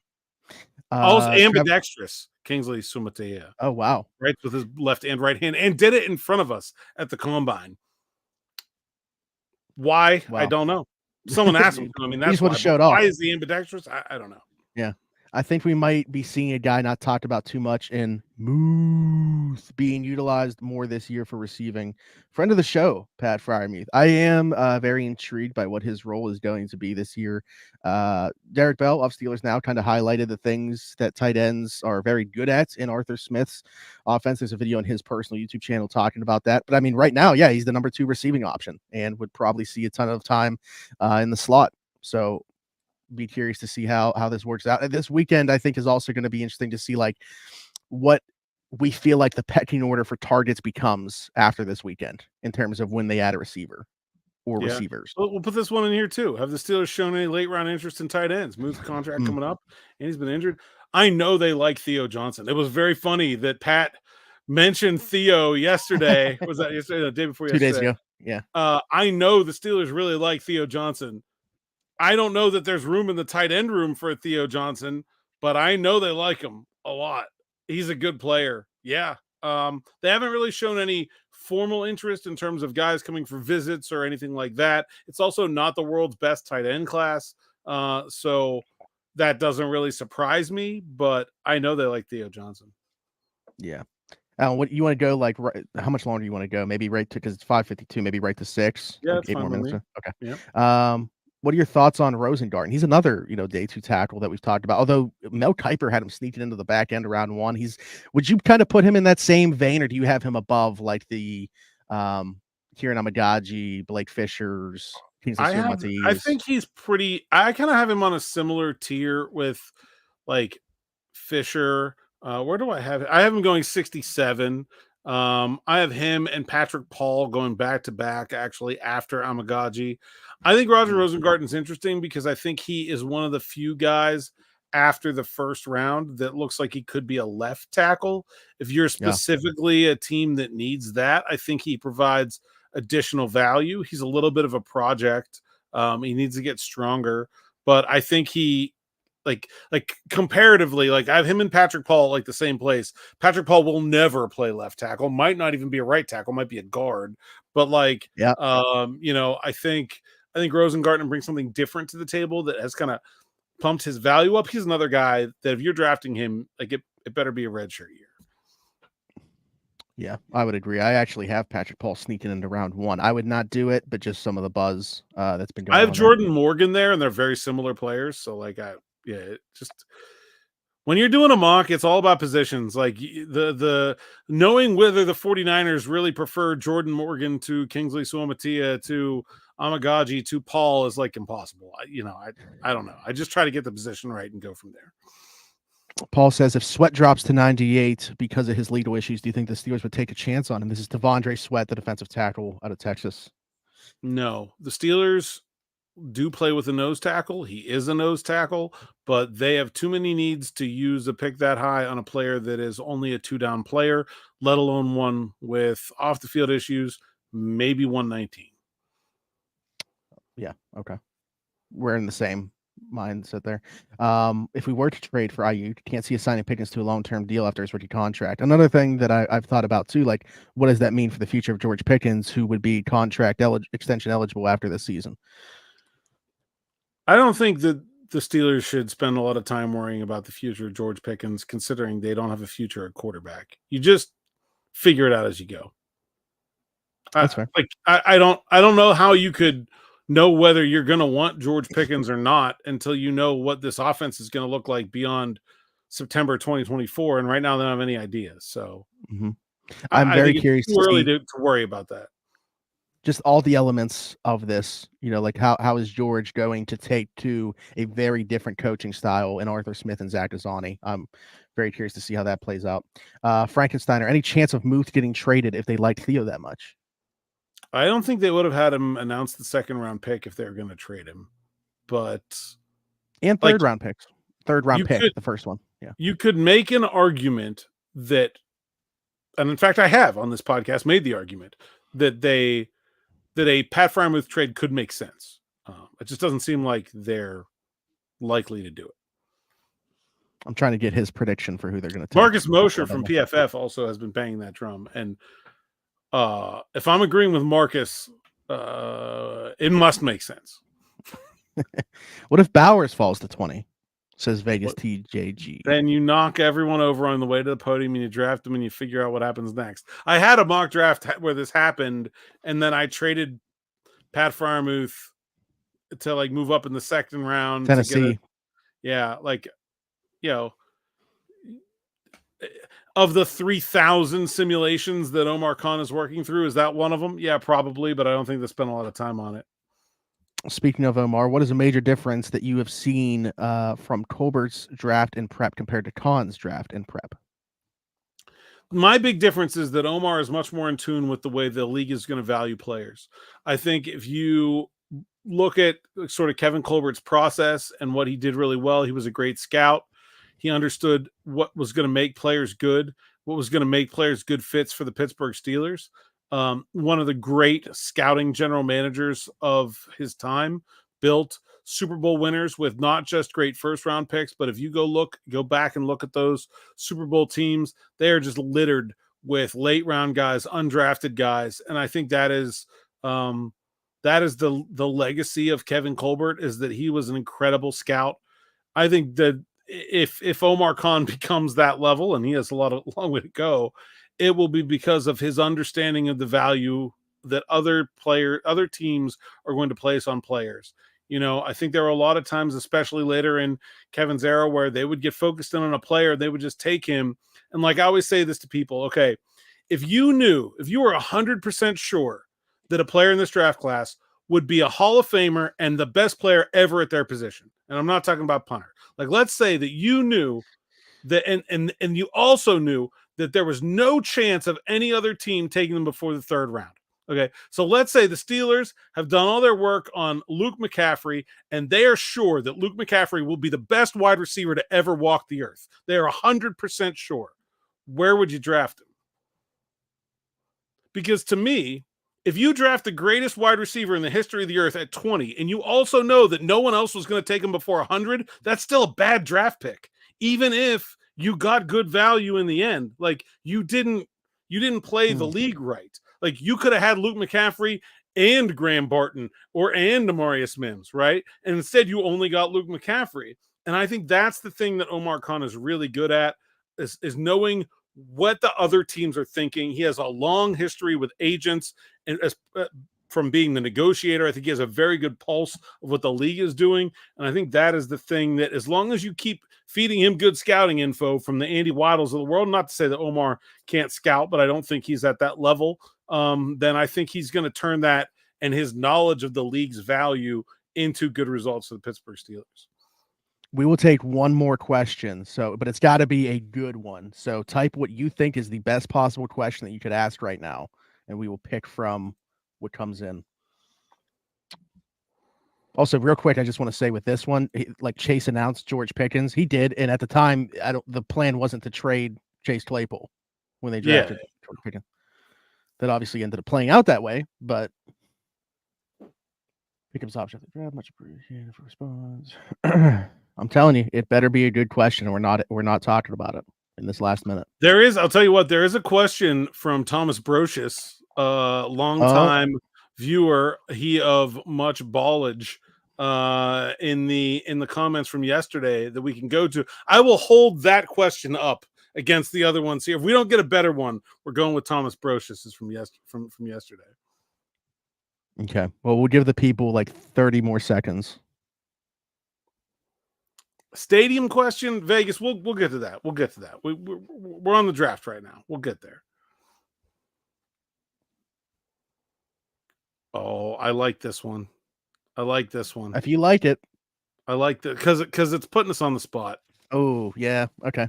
Also ambidextrous, Kingsley Sumatea. Oh, wow. Right with his left and right hand, and did it in front of us at the combine. Why? Wow. I don't know. Someone asked him. I mean, that's why. Why is he ambidextrous? I don't know. Yeah. I think we might be seeing a guy not talked about too much in Moose being utilized more this year for receiving. Friend of the show, Pat Fryermuth. I am very intrigued by what his role is going to be this year. Derek Bell of Steelers Now kind of highlighted the things that tight ends are very good at in Arthur Smith's offense. There's a video on his personal YouTube channel talking about that. But I mean, right now, yeah, he's the number 2 receiving option and would probably see a ton of time in the slot. So be curious to see how this works out. And this weekend, I think, is also going to be interesting to see like what we feel like the pecking order for targets becomes after this weekend in terms of when they add a receiver or receivers. We'll put this one in here too. Have the Steelers shown any late round interest in tight ends? Move's contract coming up, and he's been injured. I know they like Theo Johnson. It was very funny that Pat mentioned Theo yesterday. Was that yesterday? The day before 2 yesterday? days ago. Yeah. I know the Steelers really like Theo Johnson. I don't know that there's room in the tight end room for Theo Johnson, but I know they like him a lot. He's a good player. Yeah. They haven't really shown any formal interest in terms of guys coming for visits or anything like that. It's also not the world's best tight end class. So that doesn't really surprise me, but I know they like Theo Johnson. Yeah. What you want to go like? How much longer do you want to go? Maybe right to, because it's 5:52. Maybe right to 6. Yeah, like 8 more minutes. Okay. Yeah. What are your thoughts on Rosengarten? He's another, day 2 tackle that we've talked about. Although Mel Kiper had him sneaking into the back end around 1. Would you kind of put him in that same vein, or do you have him above like the Kieran Amagaji, Blake Fishers, Kingsley Suamataeus? I think he's pretty. I kind of have him on a similar tier with like Fisher. Where do I have it? I have him going 67. I have him and Patrick Paul going back to back actually after Amagaji. I think Roger Rosengarten's interesting because I think he is one of the few guys after the first round that looks like he could be a left tackle. If you're specifically a team that needs that, I think he provides additional value. He's a little bit of a project. He needs to get stronger, but I think he like comparatively, like I have him and Patrick Paul like the same place. Patrick Paul will never play left tackle, might not even be a right tackle, might be a guard, but I think Rosengarten brings something different to the table that has kind of pumped his value up. He's another guy that if you're drafting him, like it better be a redshirt year. Yeah, I would agree. I actually have Patrick Paul sneaking into round 1. I would not do it, but just some of the buzz that's been going on. I have Jordan Morgan there, and they're very similar players. So just when you're doing a mock, it's all about positions. Like the knowing whether the 49ers really prefer Jordan Morgan to Kingsley Suamataeus to Amagaji to Paul is like impossible. I don't know. I just try to get the position right and go from there. Paul says if Sweat drops to 98 because of his legal issues, do you think the Steelers would take a chance on him? This is Devondre Sweat, the defensive tackle out of Texas. No, the Steelers do play with a nose tackle. He is a nose tackle, but they have too many needs to use a pick that high on a player that is only a 2-down player, let alone one with off the field issues, maybe 119. Yeah. Okay. We're in the same mindset there. If we were to trade for Aiyuk, can't see us signing Pickens to a long-term deal after his rookie contract. Another thing that I've thought about too, like what does that mean for the future of George Pickens, who would be contract extension eligible after this season? I don't think that the Steelers should spend a lot of time worrying about the future of George Pickens, considering they don't have a future at quarterback. You just figure it out as you go. That's fair. I don't know how you could know whether you're going to want George Pickens or not until you know what this offense is going to look like beyond September 2024. And right now they don't have any ideas. So I'm very curious. It's too early to worry about that. Just all the elements of this, like how is George going to take to a very different coaching style in Arthur Smith and Zach Ghazzani? I'm very curious to see how that plays out. Frankensteiner, any chance of Muth getting traded if they liked Theo that much? I don't think they would have had him announce the 2nd-round pick if they were going to trade him, but and third-round picks, third-round pick, the first one. Yeah, you could make an argument that, and in fact, I have on this podcast made the argument that a Pat Fryermuth trade could make sense. It just doesn't seem like they're likely to do it. I'm trying to get his prediction for who they're going to take. Marcus Mosher from PFF also has been banging that drum, and if I'm agreeing with Marcus, It must make sense. What if Bowers falls to 20? Says Vegas TJG. Then you knock everyone over on the way to the podium and you draft them and you figure out what happens next. I had a mock draft where this happened, and then I traded Pat Freiermuth to like move up in the second round. Tennessee. Of the 3,000 simulations that Omar Khan is working through, is that one of them? Yeah, probably, but I don't think they spent a lot of time on it. Speaking of Omar, what is a major difference that you have seen from Colbert's draft and prep compared to Khan's draft and prep? My big difference is that Omar is much more in tune with the way the league is going to value players. I think if you look at sort of Kevin Colbert's process and what he did really well, he was a great scout. He understood what was going to make players good, what was going to make players good fits for the Pittsburgh Steelers. One of the great scouting general managers of his time, built Super Bowl winners with not just great first round picks, but if you go back and look at those Super Bowl teams, they are just littered with late round guys, undrafted guys. And I think that is the legacy of Kevin Colbert, is that he was an incredible scout. I think that if Omar Khan becomes that level, and he has a long way to go, it will be because of his understanding of the value that other teams are going to place on players. I think there were a lot of times, especially later in Kevin's era, where they would get focused in on a player, they would just take him. And like I always say this to people, okay, if you were 100% sure that a player in this draft class would be a Hall of Famer and the best player ever at their position, and I'm not talking about punter. Like, let's say that you knew that, and you also knew that there was no chance of any other team taking them before the third round. Okay, so let's say the Steelers have done all their work on Luke McCaffrey, and they are sure that Luke McCaffrey will be the best wide receiver to ever walk the earth. They are 100% sure. Where would you draft him? Because to me, if you draft the greatest wide receiver in the history of the earth at 20, and you also know that no one else was going to take him before 100, that's still a bad draft pick. Even if you got good value in the end, like you didn't play the league right. Like you could have had Luke McCaffrey and Graham Barton and Amarius Mims, right? And instead you only got Luke McCaffrey. And I think that's the thing that Omar Khan is really good at, is knowing what the other teams are thinking. He has a long history with agents, and from being the negotiator, I think he has a very good pulse of what the league is doing. And I think that is the thing that, as long as you keep feeding him good scouting info from the Andy Weidels of the world, not to say that Omar can't scout, but I don't think he's at that level, then I think he's going to turn that and his knowledge of the league's value into good results for the Pittsburgh Steelers. We will take one more question, but it's got to be a good one. So type what you think is the best possible question that you could ask right now, and we will pick from what comes in. Also, real quick, I just want to say with this one, like Chase announced George Pickens, he did, and at the time, the plan wasn't to trade Chase Claypool when they drafted George Pickens. That obviously ended up playing out that way, but Pickens option draft, much appreciated for response. I'm telling you, it better be a good question, and we're not talking about it in this last minute. I'll tell you what, there is a question from Thomas Brocious, longtime viewer, he of much ballage, in the comments from yesterday that we can go to. I will hold that question up against the other ones here. If we don't get a better one, we're going with Thomas Brocious from yesterday. Okay. Well, we'll give the people like 30 more seconds. Stadium question, Vegas. We'll get to that. We'll get to that. We're on the draft right now. We'll get there. Oh, I like this one. If you like it, I like that because it's putting us on the spot. Oh yeah. Okay.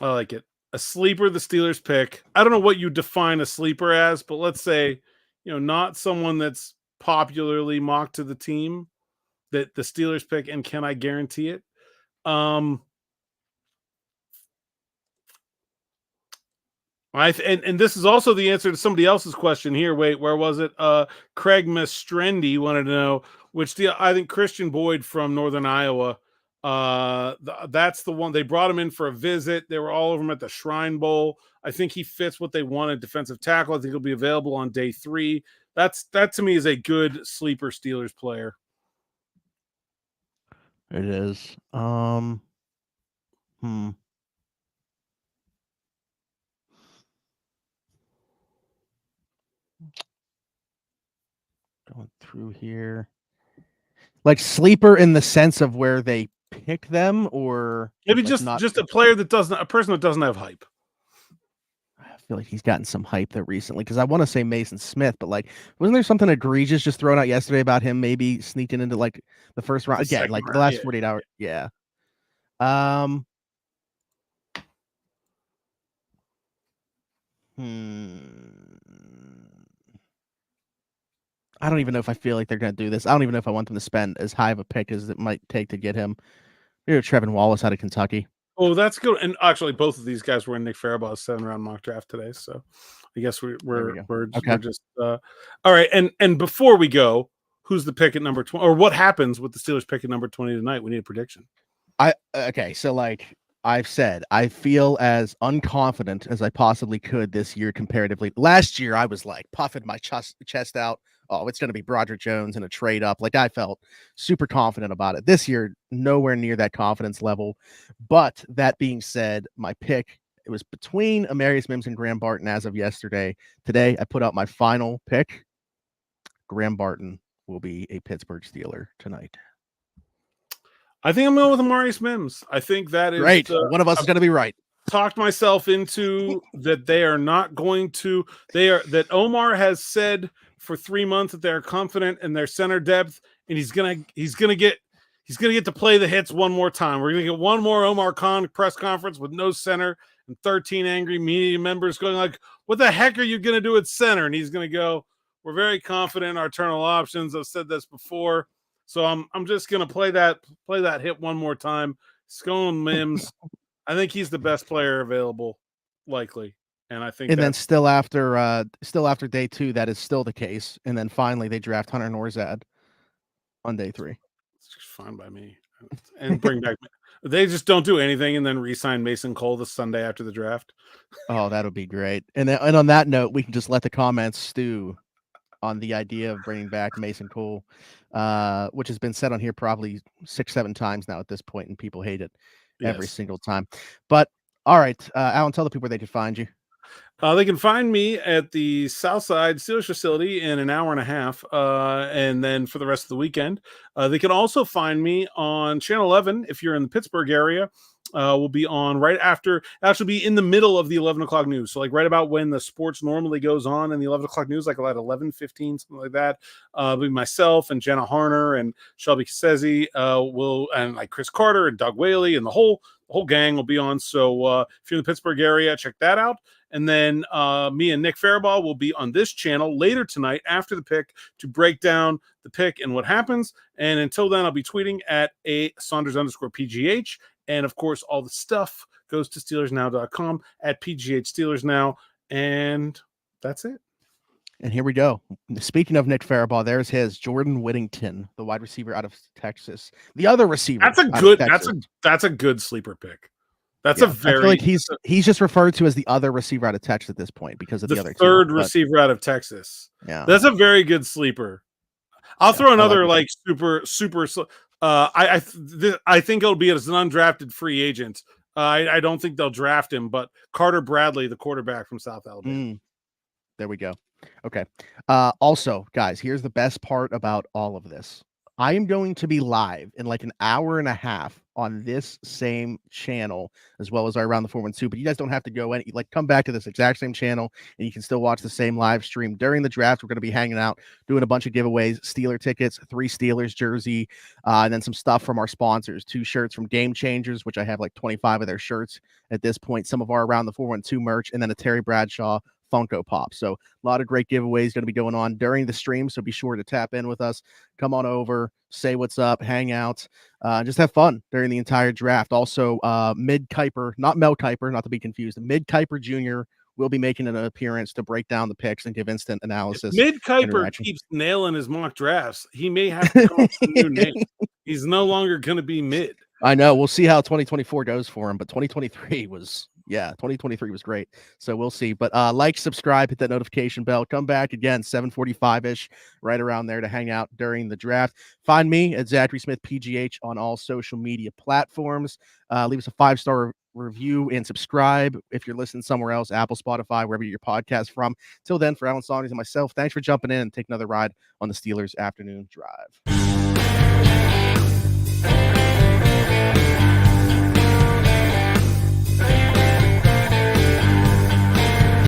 I like it. A sleeper, the Steelers pick. I don't know what you define a sleeper as, but let's say, not someone that's popularly mocked to the team, that the Steelers pick, and can I guarantee it? And this is also the answer to somebody else's question here. Wait, where was it? Craig Mestrendi wanted to know which deal. I think Christian Boyd from Northern Iowa That's the one. They brought him in for a visit. They were all over him at the Shrine Bowl. I think he fits what they wanted. Defensive tackle. I think he'll be available on day 3. That to me is a good sleeper Steelers player. It is. Going through here. Like sleeper in the sense of where they pick them, or maybe like just a player that doesn't, a person that doesn't have hype. I feel like he's gotten some hype there recently because I want to say Mason Smith, but like, wasn't there something egregious just thrown out yesterday about him maybe sneaking into like the first round again, like the last 48 hours? Yeah. I don't even know if I feel like they're going to do this. I don't even know if I want them to spend as high of a pick as it might take to get him. Trevin Wallace out of Kentucky. Oh, that's good. And actually, both of these guys were in Nick Farabaugh's 7-round mock draft today. So I guess we're just all right. And before we go, who's the pick at number 20, or what happens with the Steelers pick at number 20 tonight? We need a prediction. So like I've said, I feel as unconfident as I possibly could this year comparatively. Last year, I was like puffing my chest out. Oh, it's going to be Broderick Jones in a trade up. Like I felt super confident about it. This year, nowhere near that confidence level. But that being said, my pick, it was between Amarius Mims and Graham Barton as of yesterday. Today, I put out my final pick. Graham Barton will be a Pittsburgh Steeler tonight. I think I'm going with Amarius Mims. I think that is right. One of us is going to be right. Talked myself into that. They are not going to. That Omar has said for 3 months that they're confident in their center depth, and he's gonna get to play the hits one more time. We're gonna get one more Omar Khan press conference with no center and 13 angry media members going like, "What the heck are you gonna do at center?" And he's gonna go, "We're very confident in our eternal options. I've said this before." So I'm just gonna play that hit one more time. Scone Mims. I think he's the best player available, likely. And I think then still after day 2, that is still the case. And then finally they draft Hunter Norzad on day 3. It's just fine by me. And bring back they just don't do anything and then re-sign Mason Cole the Sunday after the draft. Oh, that would be great. And on that note, we can just let the comments stew on the idea of bringing back Mason Cole, which has been said on here probably 6-7 times now at this point, and people hate it every single time. But all right, Alan, tell the people where they can find you. They can find me at the Southside Steelers facility in an hour and a half, and then for the rest of the weekend. They can also find me on Channel 11 if you're in the Pittsburgh area. We'll be on right after, actually be in the middle of the 11 o'clock news. So like right about when the sports normally goes on in the 11 o'clock news, like about 11:15, something like that. Be myself and Jenna Harner and Shelby Cassezi and like Chris Carter and Doug Whaley and the whole gang will be on. So if you're in the Pittsburgh area, check that out. And then me and Nick Faribaugh will be on this channel later tonight after the pick to break down the pick and what happens. And until then, I'll be tweeting at @Saunders_PGH. And of course, all the stuff goes to SteelersNow.com at PGH Steelers Now. And that's it. And here we go. Speaking of Nick Faribaugh, there's his Jordan Whittington, the wide receiver out of Texas. The other receiver. That's a good sleeper pick. That's a very. I feel like he's just referred to as the other receiver out of Texas at this point because of the other third receiver out of Texas. Yeah, that's a very good sleeper. I'll throw another like super. I think it'll be as an undrafted free agent. I don't think they'll draft him, but Carter Bradley, the quarterback from South Alabama. There we go. Okay. Also, guys, here's the best part about all of this. I am going to be live in like an hour and a half on this same channel, as well as our Around the 412. But you guys don't have to go come back to this exact same channel, and you can still watch the same live stream during the draft. We're going to be hanging out, doing a bunch of giveaways, Steeler tickets, 3 Steelers jersey, and then some stuff from our sponsors, 2 shirts from Game Changers, which I have like 25 of their shirts at this point, some of our Around the 412 merch, and then a Terry Bradshaw Funko Pop. So a lot of great giveaways going to be going on during the stream. So be sure to tap in with us. Come on over, say what's up, hang out, just have fun during the entire draft. Also, Mid Kiper, not Mel Kiper, not to be confused. Mid Kiper Jr. will be making an appearance to break down the picks and give instant analysis. Mid Kiper keeps nailing his mock drafts. He may have to come up with a new name. He's no longer going to be Mid. I know. We'll see how 2024 goes for him, but 2023 was great. So we'll see. But like, subscribe, hit that notification bell. Come back again 7:45-ish, right around there to hang out during the draft. Find me at Zachary Smith PGH on all social media platforms. Leave us a 5-star review and subscribe if you're listening somewhere else, Apple, Spotify, wherever you get your podcast from. Till then, for Alan Saunders and myself, thanks for jumping in and taking another ride on the Steelers Afternoon Drive.